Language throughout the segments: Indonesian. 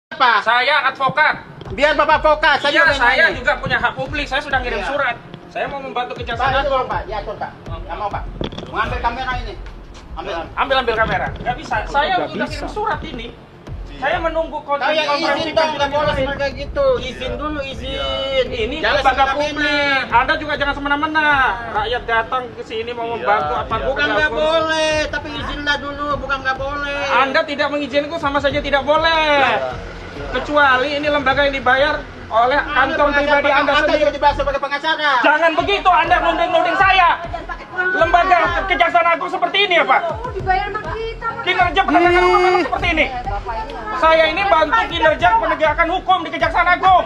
Pak? Saya advokat. Biar Bapak advokat. Iya, saya juga punya hak publik. Saya sudah ngirim surat. Saya mau membantu Kejaksaan Agung. Pak, ya tuh Pak. Nggak mau Pak. Mengambil kamera ini. Ambil kamera. Nggak bisa. Saya sudah kirim surat ini. Saya menunggu konferensi pers nggak boleh kayak gitu. Izin dulu, izin. Ini lembaga publik. Anda juga jangan semena-mena. Rakyat datang ke sini mau membantu apa? Bukan nggak boleh, tapi izinlah dulu. Bukan nggak boleh. Anda tidak mengizinkan sama saja tidak boleh. Kecuali ini lembaga yang dibayar oleh kantor pribadi Anda sendiri. Anda dibayar sebagai pengacara. Jangan begitu, Anda nuding-nuding saya. Lembaga Kejaksaan Agung seperti ini ya Pak? Dibayar sama kita. Kinerja penegakan hukum memang seperti ini. Saya ini bantu kinerja penegakan hukum di Kejaksaan Agung.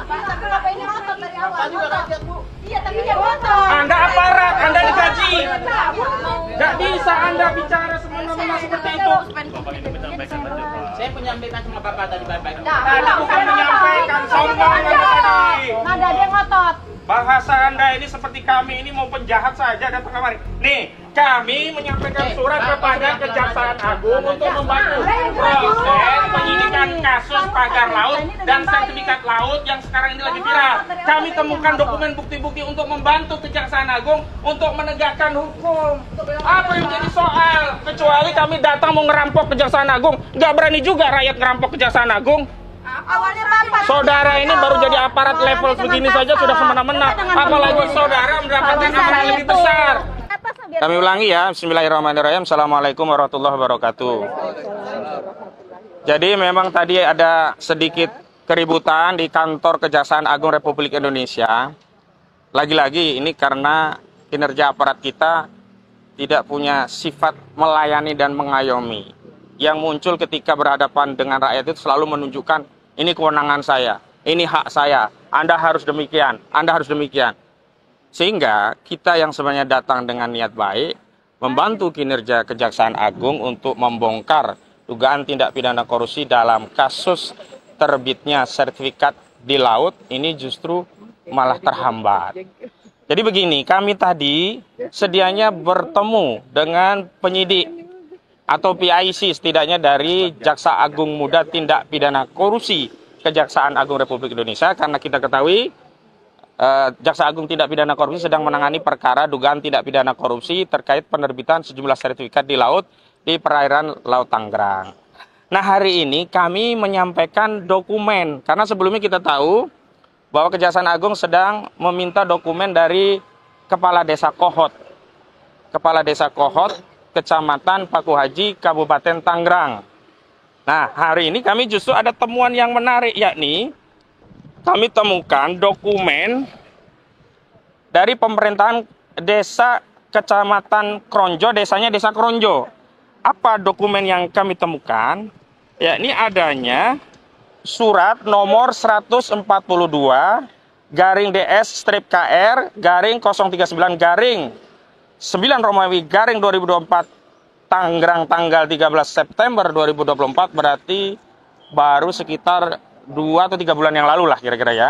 Tapi Bapak ini ngotot dari awal. Iya, tapi dia ngotot. Anda aparat, Anda digaji. Nggak bisa Anda bicara semena-mena seperti itu. Saya menyampaikan sama Bapak tadi baik-baik. Tadi bukan menyampaikan, sombong Anda tadi. Nada dia ngotot. Bahasa Anda ini seperti kami ini mau penjahat saja datang kemari. Nih, kami menyampaikan surat kepada Kejaksaan Agung untuk membantu proses penyidikan kasus pagar laut dan sertifikat laut yang sekarang ini lagi viral. Kami temukan dokumen bukti-bukti untuk membantu Kejaksaan Agung untuk menegakkan hukum. Apa yang jadi soal? Kecuali kami datang mau ngerampok Kejaksaan Agung, nggak berani juga rakyat ngerampok Kejaksaan Agung. Awalnya Bapak. Saudara ini baru jadi aparat level begini saja sudah semena-mena, apalagi saudara mendapatkan amanah yang lebih besar. Kami ulangi ya, Bismillahirrahmanirrahim. Assalamualaikum warahmatullahi wabarakatuh. Jadi memang tadi ada sedikit keributan di kantor Kejaksaan Agung Republik Indonesia. Lagi-lagi ini karena kinerja aparat kita tidak punya sifat melayani dan mengayomi. Yang muncul ketika berhadapan dengan rakyat itu selalu menunjukkan ini kewenangan saya, ini hak saya, Anda harus demikian, Anda harus demikian. Sehingga kita yang sebenarnya datang dengan niat baik, membantu kinerja Kejaksaan Agung untuk membongkar dugaan tindak pidana korupsi dalam kasus terbitnya sertifikat di laut, ini justru malah terhambat. Jadi begini, kami tadi sedianya bertemu dengan penyidik atau PIC setidaknya dari Jaksa Agung Muda Tindak Pidana Korupsi Kejaksaan Agung Republik Indonesia, karena kita ketahui Jaksa Agung Tindak Pidana Korupsi sedang menangani perkara dugaan tindak pidana korupsi terkait penerbitan sejumlah sertifikat di laut di perairan Laut Tangerang. Nah, hari ini kami menyampaikan dokumen karena sebelumnya kita tahu bahwa Kejaksaan Agung sedang meminta dokumen dari Kepala Desa Kohot. Kepala Desa Kohot Kecamatan Paku Haji, Kabupaten Tangerang. Nah, hari ini kami justru ada temuan yang menarik, yakni kami temukan dokumen dari pemerintahan desa Kecamatan Kronjo, desanya Desa Kronjo. Apa dokumen yang kami temukan? Yakni adanya surat nomor 142 garing DS strip KR garing 039 garing 9 Romawi garing 2024 Tangerang tanggal 13 September 2024, berarti baru sekitar 2 atau 3 bulan yang lalu lah kira-kira ya.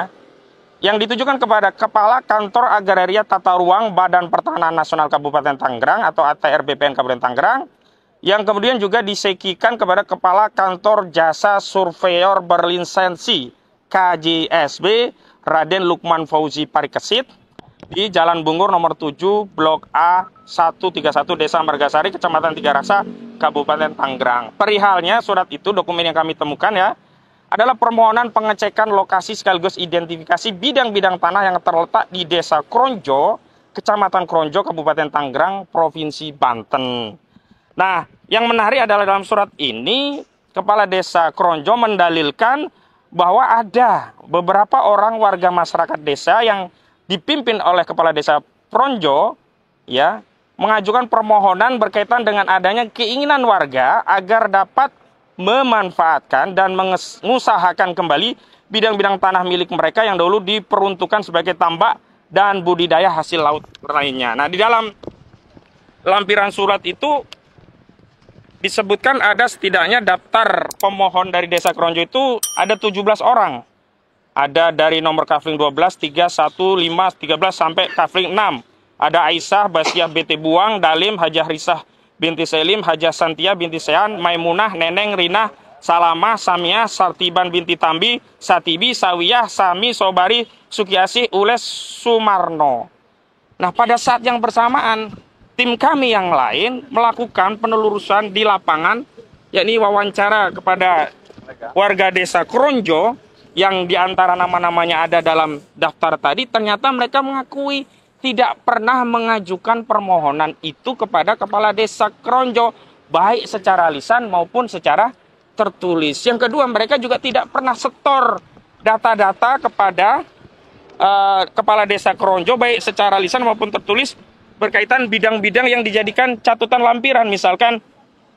Yang ditujukan kepada Kepala Kantor Agraria Tata Ruang Badan Pertanahan Nasional Kabupaten Tangerang atau ATR BPN Kabupaten Tangerang, yang kemudian juga disekikan kepada Kepala Kantor Jasa Surveyor Berlisensi KJSB Raden Lukman Fauzi Parikesit di Jalan Bungur nomor 7 Blok A 131 Desa Margasari Kecamatan Tiga Raksa Kabupaten Tangerang. Perihalnya surat itu, dokumen yang kami temukan ya, adalah permohonan pengecekan lokasi sekaligus identifikasi bidang-bidang tanah yang terletak di Desa Kronjo, Kecamatan Kronjo, Kabupaten Tangerang, Provinsi Banten. Nah, yang menarik adalah dalam surat ini Kepala Desa Kronjo mendalilkan bahwa ada beberapa orang warga masyarakat desa yang dipimpin oleh Kepala Desa Kronjo ya, mengajukan permohonan berkaitan dengan adanya keinginan warga agar dapat memanfaatkan dan mengusahakan kembali bidang-bidang tanah milik mereka yang dahulu diperuntukkan sebagai tambak dan budidaya hasil laut lainnya. Nah, di dalam lampiran surat itu disebutkan ada setidaknya daftar pemohon dari Desa Kronjo itu ada 17 orang. Ada dari nomor kafling 12, 3, 1, 5, 13 sampai kafling 6. Ada Aisyah, Basiah binti Buang, Dalim, Hajah Risah binti Selim, Hajah Santia binti Sean, Maimunah, Neneng, Rina, Salamah, Samiah, Sartiban binti Tambi, Satibi, Sawiyah, Sami, Sobari, Sukiasih, Ules, Sumarno. Nah, pada saat yang bersamaan, tim kami yang lain melakukan penelusuran di lapangan, yakni wawancara kepada warga desa Kronjo, yang diantara nama-namanya ada dalam daftar tadi, ternyata mereka mengakui tidak pernah mengajukan permohonan itu kepada kepala desa Kronjo, baik secara lisan maupun secara tertulis. Yang kedua, mereka juga tidak pernah setor data-data kepada kepala desa Kronjo, baik secara lisan maupun tertulis, berkaitan bidang-bidang yang dijadikan catatan lampiran. Misalkan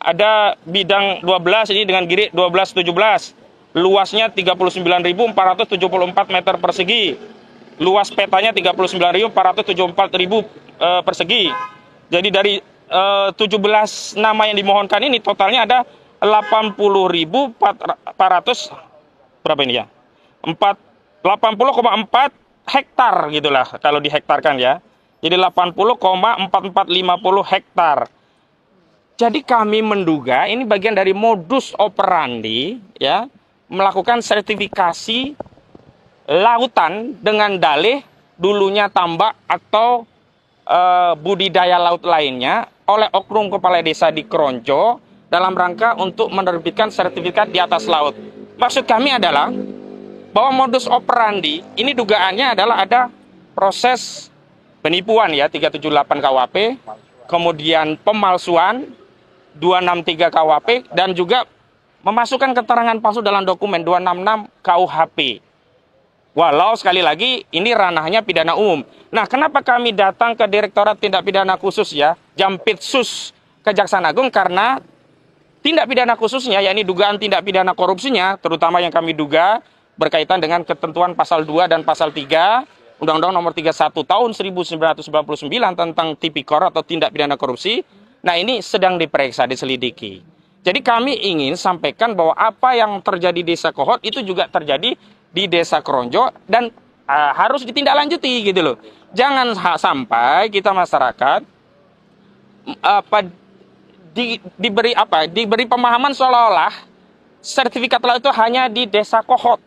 ada bidang 12 ini dengan giri 12-17, luasnya 39.474 meter persegi, luas petanya 39.474 persegi. Jadi dari 17 nama yang dimohonkan ini totalnya ada 80.400 berapa ini ya? 80,4 hektar gitulah kalau dihektarkan ya. Jadi 80,4450 hektar. Jadi kami menduga ini bagian dari modus operandi ya, melakukan sertifikasi lautan dengan dalih dulunya tambak atau budidaya laut lainnya oleh oknum kepala desa di Kronjo dalam rangka untuk menerbitkan sertifikat di atas laut. Maksud kami adalah bahwa modus operandi ini dugaannya adalah ada proses penipuan ya 378 KWP, kemudian pemalsuan 263 KWP, dan juga memasukkan keterangan palsu dalam dokumen 266 KUHP. Walau sekali lagi ini ranahnya pidana umum. Nah, kenapa kami datang ke Direktorat Tindak Pidana Khusus ya, Jampitsus Kejaksaan Agung? Karena tindak pidana khususnya, yakni dugaan tindak pidana korupsinya, terutama yang kami duga berkaitan dengan ketentuan pasal 2 dan pasal 3 Undang-Undang Nomor 31 Tahun 1999 tentang Tipikor atau tindak pidana korupsi. Nah, ini sedang diperiksa, diselidiki. Jadi kami ingin sampaikan bahwa apa yang terjadi di Desa Kohot itu juga terjadi di Desa Kronjo dan harus ditindaklanjuti gitu loh. Jangan sampai kita masyarakat diberi pemahaman seolah-olah sertifikat laut itu hanya di Desa Kohot.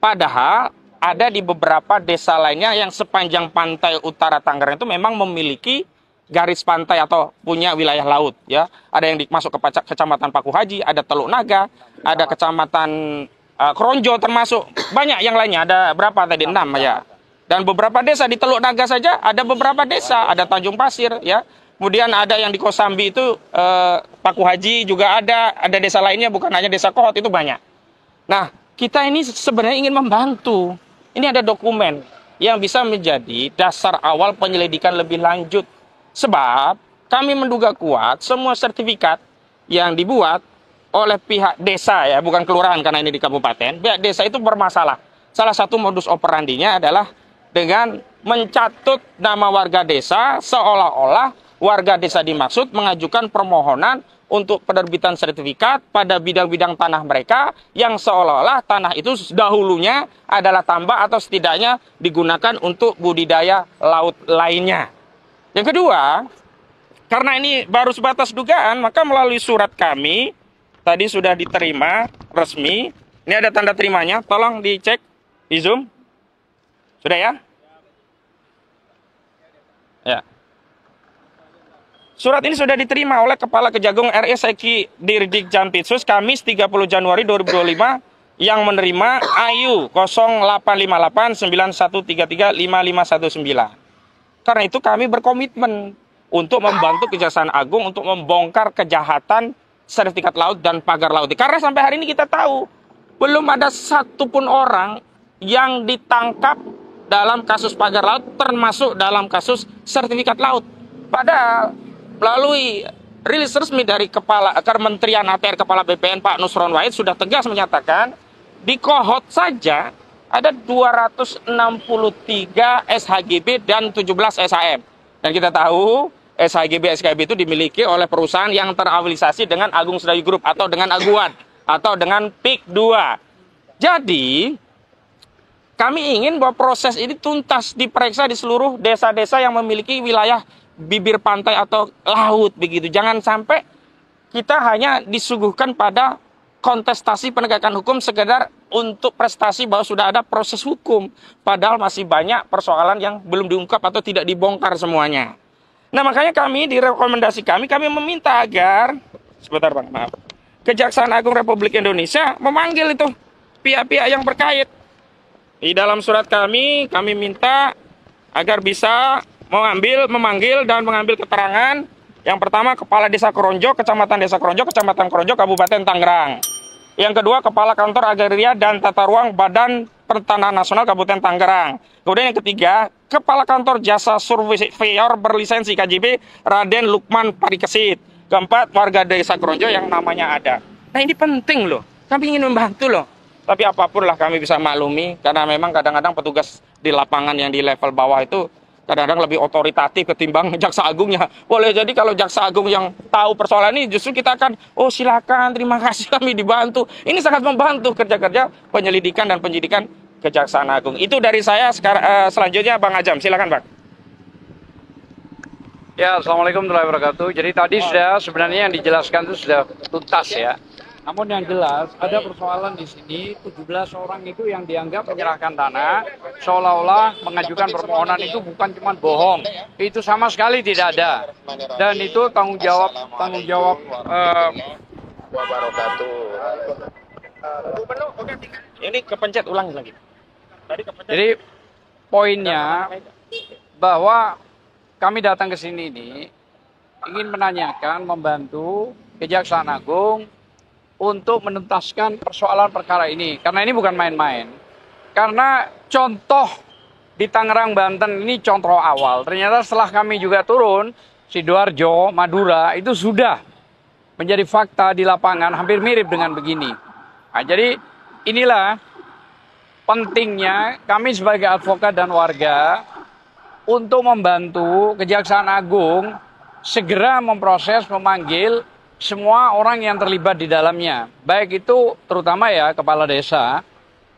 Padahal ada di beberapa desa lainnya yang sepanjang pantai utara Tangerang itu memang memiliki garis pantai atau punya wilayah laut ya. Ada yang masuk ke Kecamatan Paku Haji, ada Teluk Naga, ada Kecamatan Kronjo termasuk, banyak yang lainnya, ada berapa tadi? 6 ya. Dan beberapa desa di Teluk Naga saja ada beberapa desa, ada Tanjung Pasir ya. Kemudian ada yang di Kosambi itu Paku Haji juga ada desa lainnya, bukan hanya Desa Kohot, itu banyak. Nah, kita ini sebenarnya ingin membantu. Ini ada dokumen yang bisa menjadi dasar awal penyelidikan lebih lanjut. Sebab kami menduga kuat semua sertifikat yang dibuat oleh pihak desa ya, bukan kelurahan karena ini di kabupaten, pihak desa itu bermasalah. Salah satu modus operandinya adalah dengan mencatut nama warga desa seolah-olah warga desa dimaksud mengajukan permohonan untuk penerbitan sertifikat pada bidang-bidang tanah mereka yang seolah-olah tanah itu dahulunya adalah tambak atau setidaknya digunakan untuk budidaya laut lainnya. Yang kedua, karena ini baru sebatas dugaan, maka melalui surat kami tadi sudah diterima resmi. Ini ada tanda terimanya, tolong dicek di Zoom. Sudah ya? Ya. Surat ini sudah diterima oleh Kepala Kejagung RI Seki Dirdik Jampitsus Kamis 30 Januari 2025 yang menerima AYU 085891335519. Karena itu kami berkomitmen untuk membantu Kejaksaan Agung untuk membongkar kejahatan sertifikat laut dan pagar laut. Karena sampai hari ini kita tahu belum ada satupun orang yang ditangkap dalam kasus pagar laut termasuk dalam kasus sertifikat laut. Padahal melalui rilis resmi dari Kementerian ATR Kepala BPN Pak Nusron Wahid sudah tegas menyatakan di Kohot saja ada 263 SHGB dan 17 SHM. Dan kita tahu SHGB SKB itu dimiliki oleh perusahaan yang terafiliasi dengan Agung Sedayu Group atau dengan Aguan atau dengan PIK 2. Jadi kami ingin bahwa proses ini tuntas diperiksa di seluruh desa-desa yang memiliki wilayah bibir pantai atau laut begitu. Jangan sampai kita hanya disuguhkan pada kontestasi penegakan hukum sekedar untuk prestasi bahwa sudah ada proses hukum. Padahal masih banyak persoalan yang belum diungkap atau tidak dibongkar semuanya. Nah, makanya kami, di rekomendasi kami meminta agar, sebentar Bang, maaf, Kejaksaan Agung Republik Indonesia memanggil itu pihak-pihak yang berkait. Di dalam surat kami minta agar bisa memanggil dan mengambil keterangan. Yang pertama, Kepala Desa Kronjo, Kecamatan Desa Kronjo, Kecamatan Kronjo, Kabupaten Tangerang. Yang kedua, Kepala Kantor Agraria dan Tata Ruang Badan Pertanahan Nasional Kabupaten Tangerang. Kemudian yang ketiga, Kepala Kantor Jasa Surveyor berlisensi KJB Raden Lukman Parikesit. Keempat, warga Desa Kronjo yang namanya ada. Nah, ini penting loh. Kami ingin membantu loh. Tapi apapun lah kami bisa maklumi, karena memang kadang-kadang petugas di lapangan yang di level bawah itu kadang-kadang lebih otoritatif ketimbang Jaksa Agungnya. Boleh jadi kalau Jaksa Agung yang tahu persoalan ini, justru kita akan, oh silakan, terima kasih kami dibantu. Ini sangat membantu kerja-kerja penyelidikan dan penyidikan Kejaksaan Agung. Itu dari saya. Selanjutnya Bang Ajam, silakan Bang. Ya, Assalamualaikum warahmatullahi wabarakatuh. Jadi tadi sebenarnya yang dijelaskan itu sudah tuntas ya. Namun yang jelas ada persoalan di sini, 17 orang itu yang dianggap menyerahkan tanah seolah-olah mengajukan permohonan itu bukan cuma bohong. Itu sama sekali tidak ada. Dan itu tanggung jawab Ini kepencet ulang lagi. Jadi poinnya bahwa kami datang ke sini ini ingin menanyakan, membantu Kejaksaan Agung untuk menuntaskan persoalan perkara ini. Karena ini bukan main-main. Karena contoh di Tangerang, Banten ini contoh awal. Ternyata setelah kami juga turun, Sidoarjo, Madura, itu sudah menjadi fakta di lapangan hampir mirip dengan begini. Nah, jadi inilah pentingnya kami sebagai advokat dan warga untuk membantu Kejaksaan Agung segera memproses, memanggil semua orang yang terlibat di dalamnya. Baik itu terutama ya kepala desa,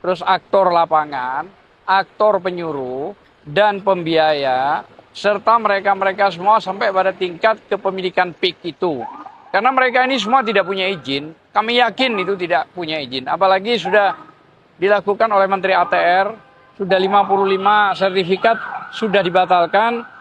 terus aktor lapangan, aktor penyuluh, dan pembiaya, serta mereka-mereka semua sampai pada tingkat kepemilikan PIK itu. Karena mereka ini semua tidak punya izin, kami yakin itu tidak punya izin. Apalagi sudah dilakukan oleh Menteri ATR, sudah 55 sertifikat sudah dibatalkan.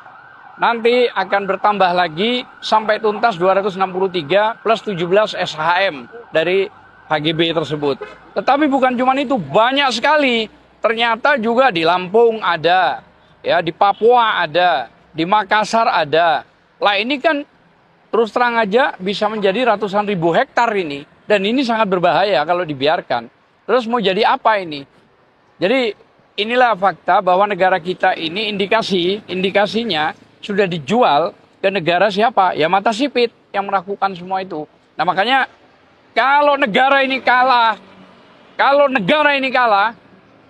Nanti akan bertambah lagi sampai tuntas 263 plus 17 SHM dari HGB tersebut. Tetapi bukan cuma itu, banyak sekali. Ternyata juga di Lampung ada, ya di Papua ada, di Makassar ada. Lah ini kan terus terang aja bisa menjadi ratusan ribu hektar ini. Dan ini sangat berbahaya kalau dibiarkan. Terus mau jadi apa ini? Jadi inilah fakta bahwa negara kita ini indikasinya sudah dijual ke negara siapa? Ya mata sipit yang melakukan semua itu. Nah makanya kalau negara ini kalah,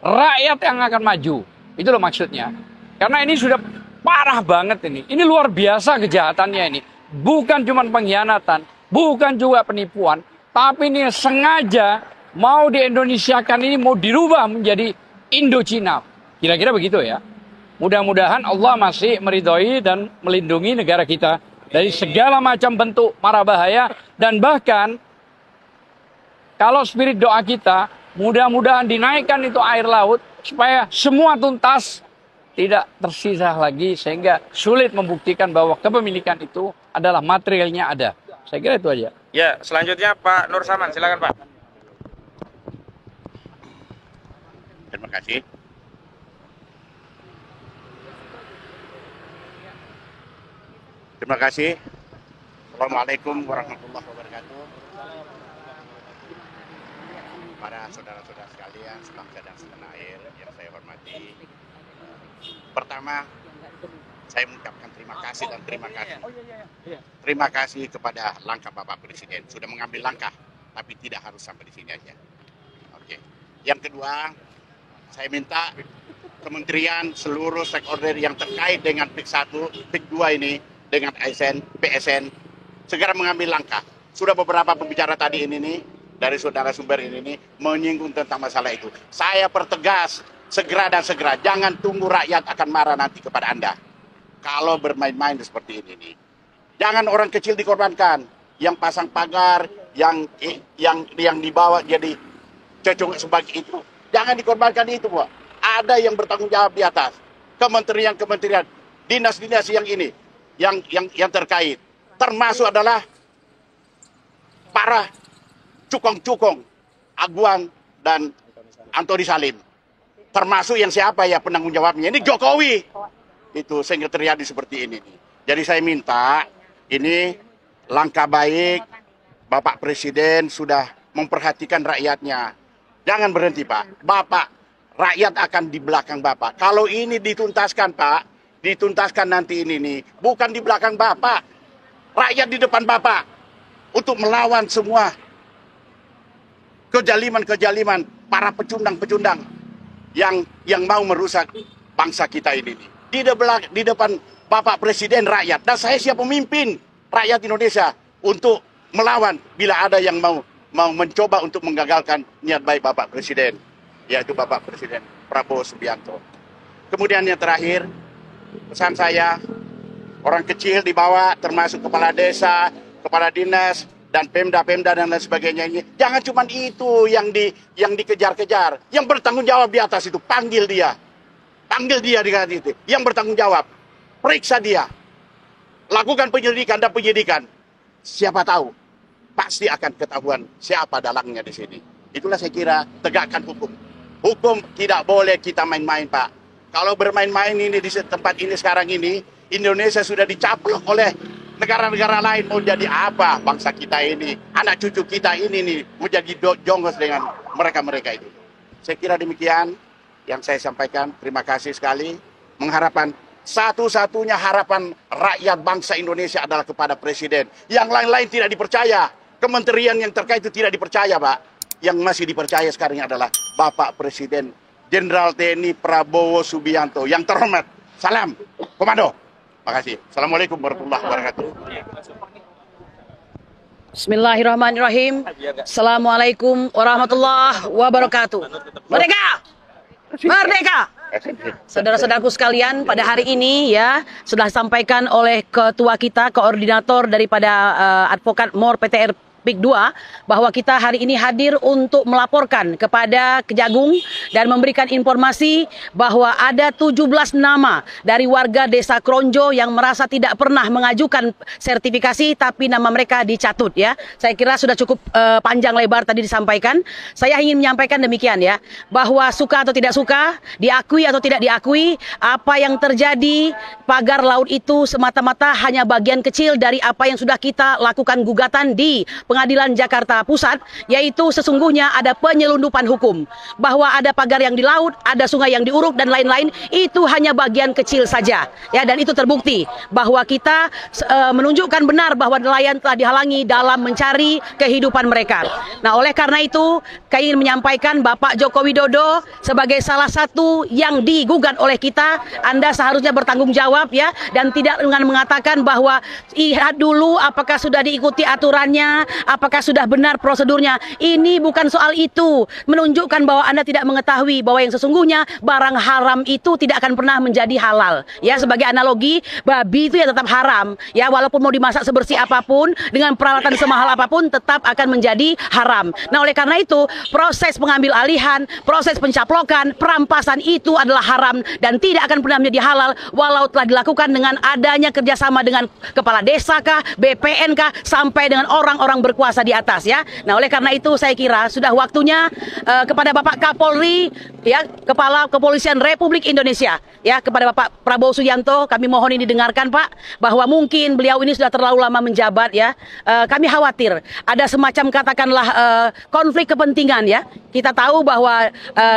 rakyat yang akan maju. Itu loh maksudnya. Karena ini sudah parah banget ini. Ini luar biasa kejahatannya ini. Bukan cuma pengkhianatan, bukan juga penipuan, tapi ini sengaja mau di-Indonesiakan, ini mau dirubah menjadi Indochina. Kira-kira begitu ya. Mudah-mudahan Allah masih meridhoi dan melindungi negara kita dari segala macam bentuk mara bahaya. Dan bahkan kalau spirit doa kita, mudah-mudahan dinaikkan itu air laut supaya semua tuntas, tidak tersisa lagi, sehingga sulit membuktikan bahwa kepemilikan itu adalah materialnya ada. Saya kira itu aja. Ya, selanjutnya Pak Nur Saman, silakan Pak. Terima kasih. Terima kasih. Assalamualaikum warahmatullahi wabarakatuh. Para saudara-saudara sekalian, sebangsa dan setanah air yang saya hormati. Pertama, saya mengucapkan terima kasih dan terima kasih. Terima kasih kepada langkah Bapak Presiden. Sudah mengambil langkah, tapi tidak harus sampai di sini aja. Oke. Yang kedua, saya minta kementerian, seluruh stakeholder yang terkait dengan PIK 1, PIK 2 ini, dengan ASN, PSN, segera mengambil langkah. Sudah beberapa pembicara tadi ini nih, dari saudara sumber ini menyinggung tentang masalah itu. Saya pertegas, segera dan segera. Jangan tunggu rakyat akan marah nanti kepada Anda. Kalau bermain-main seperti ini nih. Jangan orang kecil dikorbankan. yang pasang pagar, yang dibawa jadi cecung sebagai itu. Jangan dikorbankan itu, Pak. Ada yang bertanggung jawab di atas. Kementerian-kementerian, dinas-dinas yang ini, yang terkait. Termasuk adalah para cukong-cukong, Aguan dan Antoni Salim. Termasuk yang siapa ya penanggung jawabnya? Ini Jokowi. Itu sehingga terjadi seperti ini. Jadi saya minta, ini langkah baik, Bapak Presiden sudah memperhatikan rakyatnya. Jangan berhenti, Pak. Bapak, rakyat akan di belakang Bapak. Kalau ini dituntaskan, Pak, dituntaskan nanti ini nih, bukan di belakang Bapak. Rakyat di depan Bapak untuk melawan semua kejaliman-kejaliman para pecundang-pecundang yang mau merusak bangsa kita ini. Di depan Bapak Presiden rakyat, dan saya siap memimpin rakyat Indonesia untuk melawan bila ada yang mau mencoba untuk menggagalkan niat baik Bapak Presiden, yaitu Bapak Presiden Prabowo Subianto. Kemudian yang terakhir, pesan saya, orang kecil di bawah, termasuk kepala desa, kepala dinas, dan pemda-pemda dan lain sebagainya ini, jangan cuma itu yang dikejar-kejar. Yang bertanggung jawab di atas itu, panggil dia di atas itu, yang bertanggung jawab, periksa dia, lakukan penyelidikan dan penyidikan. Siapa tahu pasti akan ketahuan siapa dalangnya di sini. Itulah saya kira tegakkan hukum. Hukum tidak boleh kita main-main, Pak. Kalau bermain-main ini di tempat ini sekarang ini, Indonesia sudah dicaplok oleh negara-negara lain. Mau jadi apa bangsa kita ini? Anak cucu kita ini nih mau jadi jongos dengan mereka-mereka itu. Saya kira demikian yang saya sampaikan. Terima kasih sekali. Mengharapkan satu-satunya harapan rakyat bangsa Indonesia adalah kepada Presiden. Yang lain-lain tidak dipercaya. Kementerian yang terkait itu tidak dipercaya, Pak. Yang masih dipercaya sekarang adalah Bapak Presiden Jenderal TNI Prabowo Subianto. Yang terhormat. Salam, Komando. Makasih. Assalamualaikum warahmatullahi wabarakatuh. Bismillahirrahmanirrahim. Assalamualaikum warahmatullahi wabarakatuh. Merdeka! Merdeka! Saudara-saudaraku sekalian, pada hari ini ya sudah disampaikan oleh ketua kita, koordinator daripada advokat MOR PTR PIK 2 bahwa kita hari ini hadir untuk melaporkan kepada Kejagung dan memberikan informasi bahwa ada 17 nama dari warga desa Kronjo yang merasa tidak pernah mengajukan sertifikasi tapi nama mereka dicatut ya. Saya kira sudah cukup panjang lebar tadi disampaikan. Saya ingin menyampaikan demikian ya, bahwa suka atau tidak suka, diakui atau tidak diakui, apa yang terjadi pagar laut itu semata-mata hanya bagian kecil dari apa yang sudah kita lakukan gugatan di Pengadilan Jakarta Pusat, yaitu sesungguhnya ada penyelundupan hukum. Bahwa ada pagar yang di laut, ada sungai yang diuruk dan lain-lain, itu hanya bagian kecil saja. Ya, dan itu terbukti bahwa kita menunjukkan benar bahwa nelayan telah dihalangi dalam mencari kehidupan mereka. Nah, oleh karena itu, kami ingin menyampaikan Bapak Joko Widodo sebagai salah satu yang digugat oleh kita, Anda seharusnya bertanggung jawab ya, dan tidak dengan mengatakan bahwa lihat dulu apakah sudah diikuti aturannya, apakah sudah benar prosedurnya. Ini bukan soal itu. Menunjukkan bahwa Anda tidak mengetahui bahwa yang sesungguhnya barang haram itu tidak akan pernah menjadi halal. Ya, sebagai analogi, babi itu ya tetap haram. Ya, walaupun mau dimasak sebersih apapun, dengan peralatan semahal apapun, tetap akan menjadi haram. Nah, oleh karena itu, proses pengambil alihan, proses pencaplokan, perampasan itu adalah haram dan tidak akan pernah menjadi halal walau telah dilakukan dengan adanya kerjasama dengan kepala desa kah, BPN kah, sampai dengan orang-orang berkuasa di atas ya. Nah, oleh karena itu saya kira sudah waktunya kepada Bapak Kapolri ya, Kepala Kepolisian Republik Indonesia ya, kepada Bapak Prabowo Subianto, kami mohon ini didengarkan Pak, bahwa mungkin beliau ini sudah terlalu lama menjabat ya. Kami khawatir ada semacam katakanlah konflik kepentingan ya. Kita tahu bahwa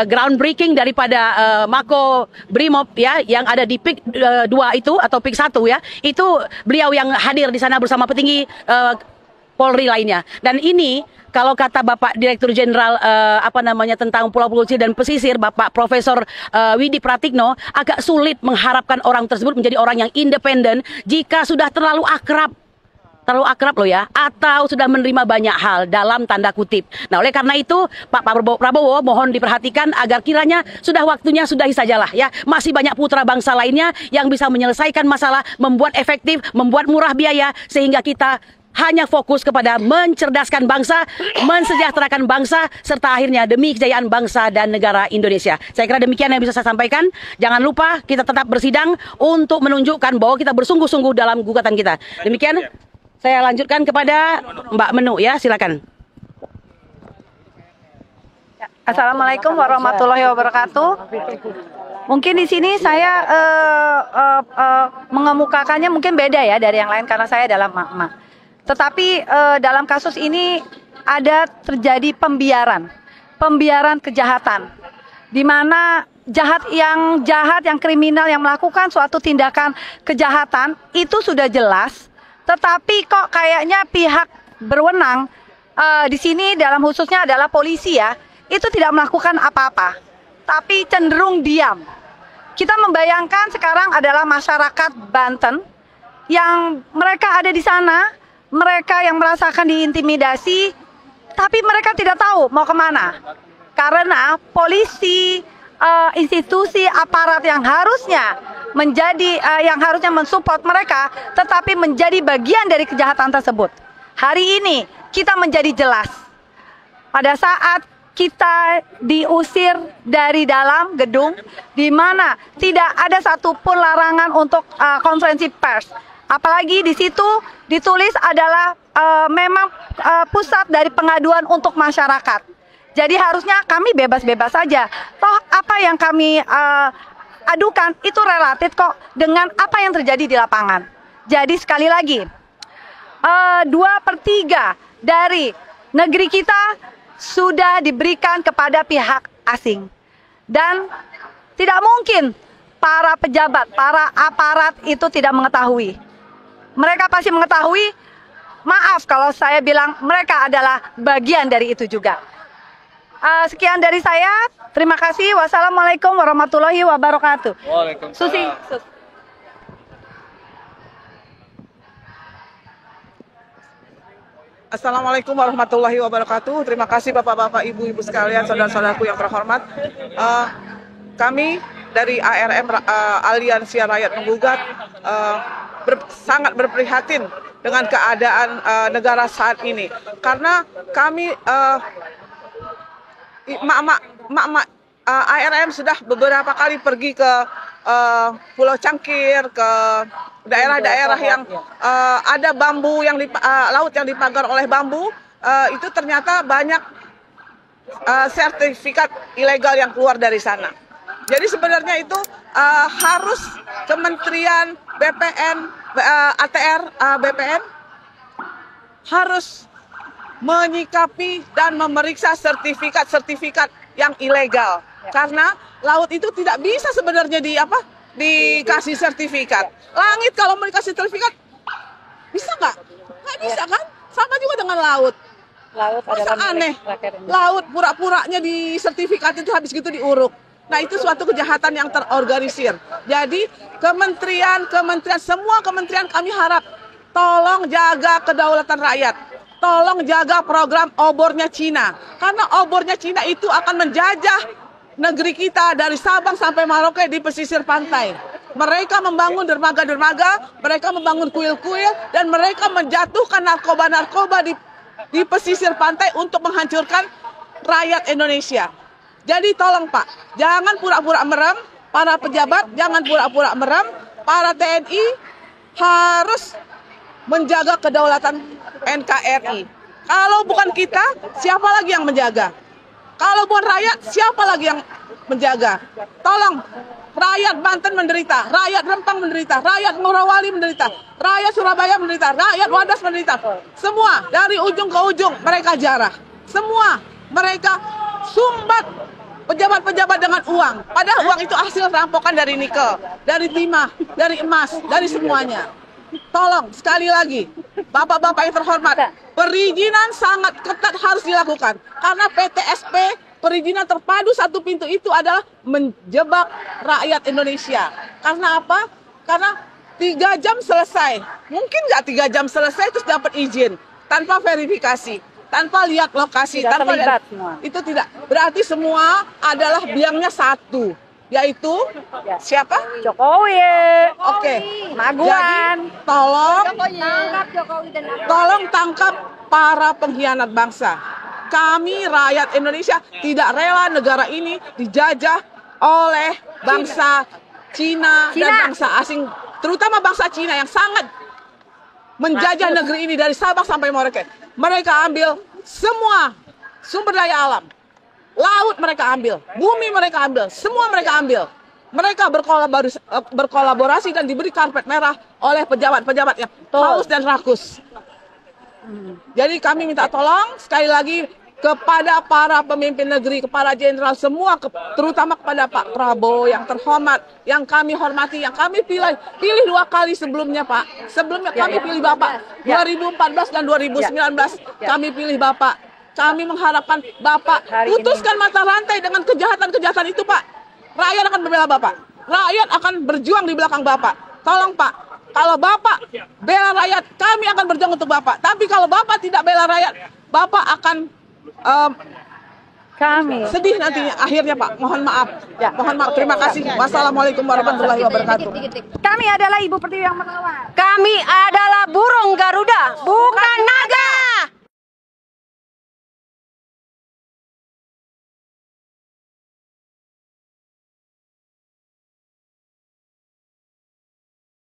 groundbreaking daripada Mako Brimob ya yang ada di PIK 2 itu atau PIK 1 ya, itu beliau yang hadir di sana bersama petinggi Polri lainnya. Dan ini kalau kata Bapak Direktur Jenderal tentang pulau-pulau kecil dan pesisir, Bapak Profesor Widi Pratikno, agak sulit mengharapkan orang tersebut menjadi orang yang independen jika sudah terlalu akrab loh ya, atau sudah menerima banyak hal dalam tanda kutip. Nah, oleh karena itu Pak Prabowo mohon diperhatikan agar kiranya sudah waktunya sudahi sajalah ya. Masih banyak putra bangsa lainnya yang bisa menyelesaikan masalah, membuat efektif, membuat murah biaya, sehingga kita hanya fokus kepada mencerdaskan bangsa, mensejahterakan bangsa, serta akhirnya demi kejayaan bangsa dan negara Indonesia. Saya kira demikian yang bisa saya sampaikan. Jangan lupa kita tetap bersidang untuk menunjukkan bahwa kita bersungguh-sungguh dalam gugatan kita. Demikian, saya lanjutkan kepada Mbak Menu ya, silakan. Assalamualaikum warahmatullahi wabarakatuh. Mungkin di sini saya mengemukakannya mungkin beda ya dari yang lain karena saya adalah emak-emak. Tetapi dalam kasus ini ada terjadi pembiaran kejahatan, di mana yang kriminal yang melakukan suatu tindakan kejahatan itu sudah jelas, tetapi kok kayaknya pihak berwenang di sini dalam khususnya adalah polisi ya, itu tidak melakukan apa-apa, tapi cenderung diam. Kita membayangkan sekarang adalah masyarakat Banten yang mereka ada di sana, mereka yang merasakan diintimidasi, tapi mereka tidak tahu mau kemana. Karena polisi, institusi, aparat yang harusnya mensupport mereka, tetapi menjadi bagian dari kejahatan tersebut. Hari ini kita menjadi jelas. Pada saat kita diusir dari dalam gedung, di mana tidak ada satupun larangan untuk konferensi pers. Apalagi di situ ditulis adalah memang pusat dari pengaduan untuk masyarakat. Jadi harusnya kami bebas-bebas saja. Toh apa yang kami adukan itu relatif kok dengan apa yang terjadi di lapangan. Jadi sekali lagi, 2/3 dari negeri kita sudah diberikan kepada pihak asing. Dan tidak mungkin para pejabat, para aparat itu tidak mengetahui. Mereka pasti mengetahui, maaf kalau saya bilang mereka adalah bagian dari itu juga. Sekian dari saya, terima kasih. Wassalamualaikum warahmatullahi wabarakatuh. Susi. Assalamualaikum warahmatullahi wabarakatuh. Terima kasih Bapak-Bapak, Ibu-Ibu sekalian, saudara-saudaraku yang terhormat. Kami dari ARM Aliansi Rakyat Menggugat sangat berprihatin dengan keadaan negara saat ini. Karena kami emak-emak ARM sudah beberapa kali pergi ke Pulau Cangkir, ke daerah-daerah yang ada bambu yang laut yang dipagar oleh bambu, itu ternyata banyak sertifikat ilegal yang keluar dari sana. Jadi sebenarnya itu harus Kementerian BPN, ATR, BPN harus menyikapi dan memeriksa sertifikat-sertifikat yang ilegal. Karena laut itu tidak bisa sebenarnya dikasih sertifikat. Langit kalau mau dikasih sertifikat, bisa nggak? Nggak bisa kan? Sama juga dengan laut. Masa aneh, laut pura-puranya di sertifikat itu habis gitu diuruk. Nah itu suatu kejahatan yang terorganisir. Jadi semua kementerian kami harap tolong jaga kedaulatan rakyat. Tolong jaga program obornya Cina. Karena obornya Cina itu akan menjajah negeri kita dari Sabang sampai Merauke di pesisir pantai. Mereka membangun dermaga-dermaga, mereka membangun kuil-kuil, dan mereka menjatuhkan narkoba-narkoba di pesisir pantai untuk menghancurkan rakyat Indonesia. Jadi tolong Pak, jangan pura-pura merem, para pejabat jangan pura-pura merem, para TNI harus menjaga kedaulatan NKRI. Kalau bukan kita, siapa lagi yang menjaga? Kalau bukan rakyat, siapa lagi yang menjaga? Tolong, rakyat Banten menderita, rakyat Rempang menderita, rakyat Morowali menderita, rakyat Surabaya menderita, rakyat Wadas menderita. Semua, dari ujung ke ujung, mereka jarah. Semua, mereka sumbat pejabat-pejabat dengan uang. Padahal uang itu hasil rampokan dari nikel, dari timah, dari emas, dari semuanya. Tolong, sekali lagi, Bapak-Bapak yang terhormat, perizinan sangat ketat harus dilakukan. Karena PTSP, perizinan terpadu satu pintu itu adalah menjebak rakyat Indonesia. Karena apa? Karena 3 jam selesai. Mungkin nggak 3 jam selesai terus dapat izin. Tanpa verifikasi, tanpa lihat lokasi. Tidak terlibat semua. Itu tidak. Berarti semua adalah biangnya satu. yaitu Ya. siapa? Jokowi. Oke. Maguan. Jadi tolong tangkap para pengkhianat bangsa. Kami rakyat Indonesia tidak rela negara ini dijajah oleh bangsa Cina dan bangsa asing, terutama bangsa Cina yang sangat menjajah negeri ini dari Sabang sampai Merauke. Mereka ambil semua sumber daya alam. Laut mereka ambil, bumi mereka ambil, semua mereka ambil. Mereka berkolaborasi dan diberi karpet merah oleh pejabat-pejabat yang haus dan rakus. Jadi kami minta tolong sekali lagi kepada para pemimpin negeri, kepada jenderal semua, terutama kepada Pak Prabowo yang terhormat, yang kami hormati, yang kami pilih 2 kali sebelumnya, Pak. Sebelumnya kami pilih Bapak 2014 dan 2019 kami pilih Bapak. Kami mengharapkan Bapak putuskan mata rantai dengan kejahatan-kejahatan itu, Pak. Rakyat akan membela Bapak. Rakyat akan berjuang di belakang Bapak. Tolong, Pak. Kalau Bapak bela rakyat, kami akan berjuang untuk Bapak. Tapi kalau Bapak tidak bela rakyat, Bapak akan sedih nantinya akhirnya, Pak. Mohon maaf. Mohon maaf. Terima kasih. Wassalamualaikum warahmatullahi wabarakatuh. Kami adalah Ibu Pertiwi yang merawat. Kami adalah burung Garuda, bukan naga.